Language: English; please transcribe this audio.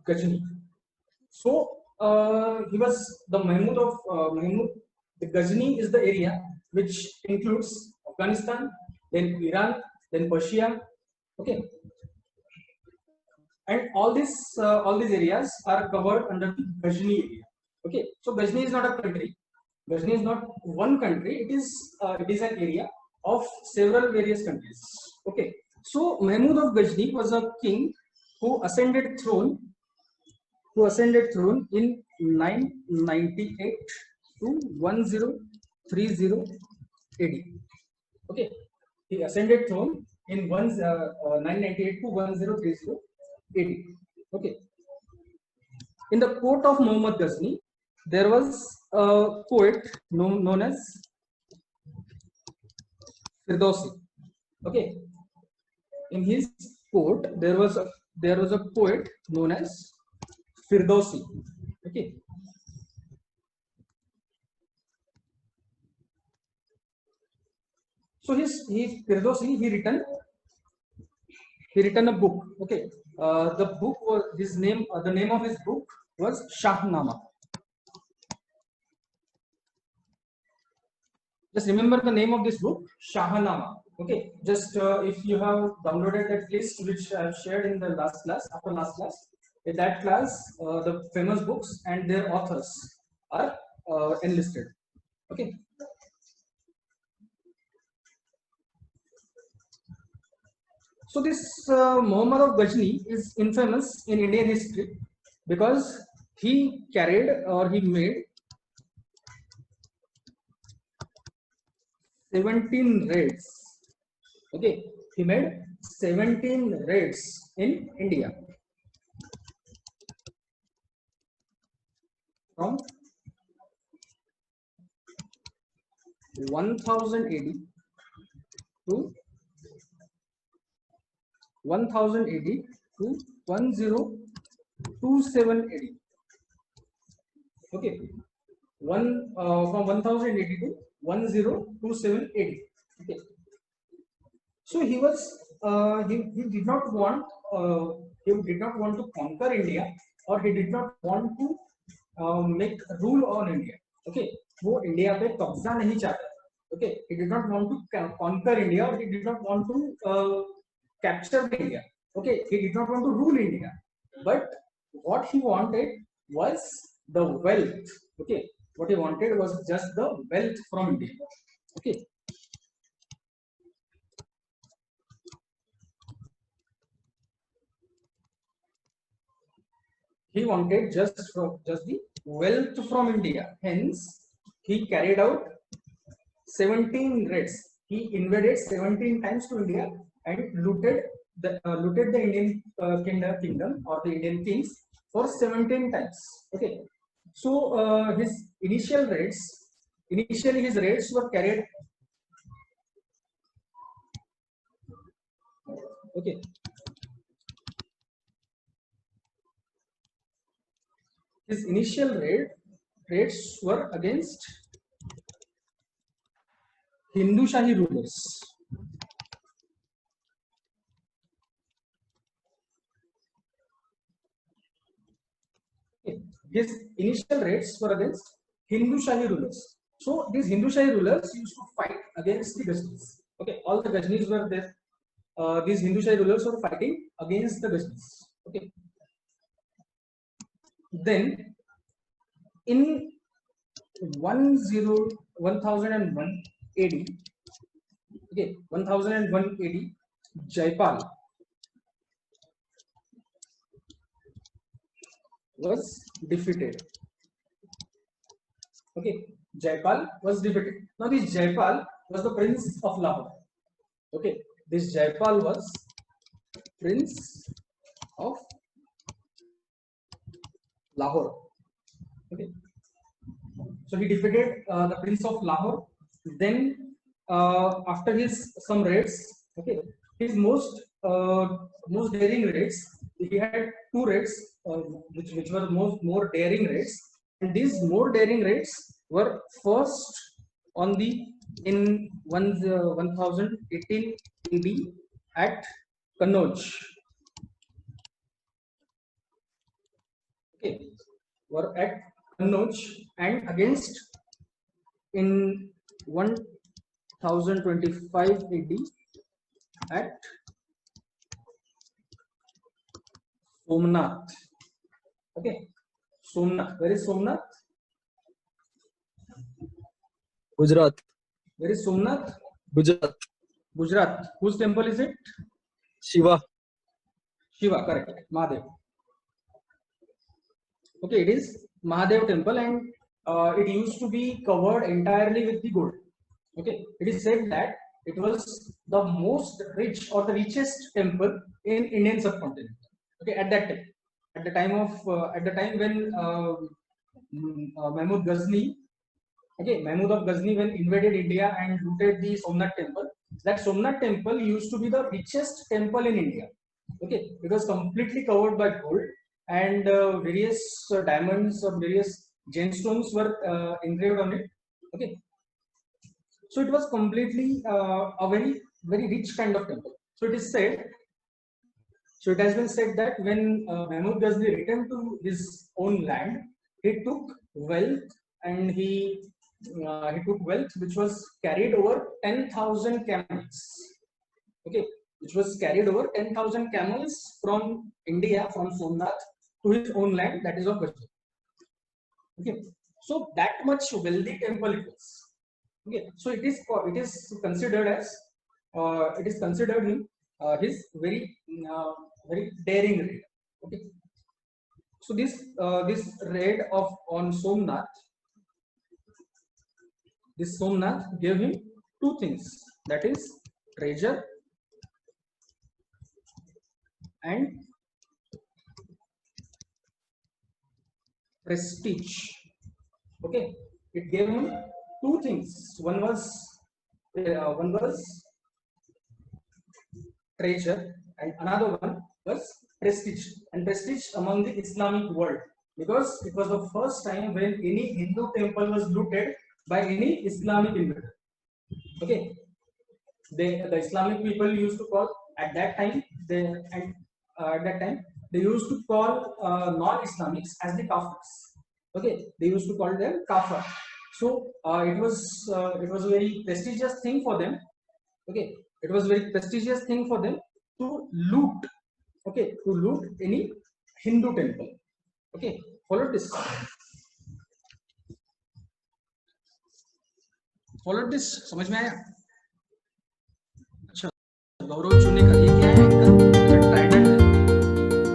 Ghazni. So he was the Mahmud of Mahmud. The Ghazni is the area which includes Afghanistan, then Iran, then Persia. Okay, and all these areas are covered under the Ghazni area. Okay, so Ghazni is not a country. Ghazni is not one country. It is an area of several various countries. Okay, so Mahmud of Ghazni was a king who ascended throne in 998 to 1030 AD. Okay, he ascended throne in 998 to 1030 AD. Okay, in the court of Muhammad Ghazni, there was a poet known as Firdausi. Okay, in his court there was a poet known as Firdausi. Okay, so Firdausi he written a book. Okay, the book was his name. The name of his book was Shahnama. Just remember the name of this book, Shahnama. Okay, just if you have downloaded that list which I have shared in the last class, after last class, in that class, the famous books and their authors are enlisted. Okay. So this Muhammad of Ghazni is infamous in Indian history because he carried or he made 17 raids. Okay, he made 17 raids in India from 1000 AD to 1000 AD to 1027 AD. Okay, from 1000 AD to 1027 AD. Okay, so he did not want to conquer India, or he did not want to make rule on India. Okay, वो India पे कब्जा नहीं चाहता. Okay, he did not want to conquer India, or he did not want to capture India. Okay, he did not want to rule India, but what he wanted was the wealth. Okay, what he wanted was just the wealth from India. Okay, he wanted just the wealth from India. Hence, he carried out 17 raids. He invaded 17 times to India and looted the Indian kingdom or the Indian kings for 17 times. Okay, so initially his raids were carried. Okay, his initial raids were against Hindu Shahi rulers. Okay. His initial raids were against Hindu Shahi rulers. So these Hindu Shahi rulers used to fight against the Ghaznis. Okay, all the Ghaznis were there. These Hindu Shahi rulers were fighting against the Ghaznis. Okay. Then in 1001 AD, okay, 1001 AD, Jaipal was defeated. Okay, Jaipal was defeated. Now this Jaipal was the prince of Lahore. Okay, this Jaipal was prince of Lahore. Okay, so he defeated the prince of Lahore. Then after his some raids, okay, his most daring raids, he had two raids which were more daring raids, and these more daring raids were first on the in 1018 AD at Kannauj. Okay, were at Kannauj, and against in 1025 AD at Somnath. Okay, Somnath. Where is Somnath? Gujarat. Where is Somnath? Gujarat. Gujarat. Whose temple is it? Shiva. Shiva, correct. Mahadev. Okay, it is Mahadev temple, and it used to be covered entirely with the gold. Okay, it is said that it was the most rich or the richest temple in Indian subcontinent. Okay, at that time, at the time when Mahmud Ghazni, okay, Mahmud of Ghazni, when invaded India and looted the Somnath temple, that Somnath temple used to be the richest temple in India. Okay, it was completely covered by gold, and various diamonds or various gemstones were engraved on it. Okay, so it was completely a very rich kind of temple. So it is said, so it has been said that when Mahmud Ghazni returned to his own land, he took wealth, and he took wealth which was carried over 10,000 camels. Okay, which was carried over 10,000 camels from India, from Somnath to his own land, that is of Ghazni. Okay, so that much wealthy temple it was. Okay, so it is considered as it is considered him his very daring raid. Okay, so this raid of on Somnath, this Somnath gave him two things, that is treasure and prestige. Okay, it gave him two things. One was treasure, and another one was prestige, and prestige among the Islamic world, because it was the first time when any Hindu temple was looted by any Islamic invader. Okay, the Islamic people used to call at that time they used to call non-Islamics as the kafirs. Okay, they used to call them kafir. So it was a very prestigious thing for them. Okay, it was very prestigious thing for them to loot. Okay, to loot any Hindu temple. Okay, follow this. समझ में आया? अच्छा, गौरव चुने का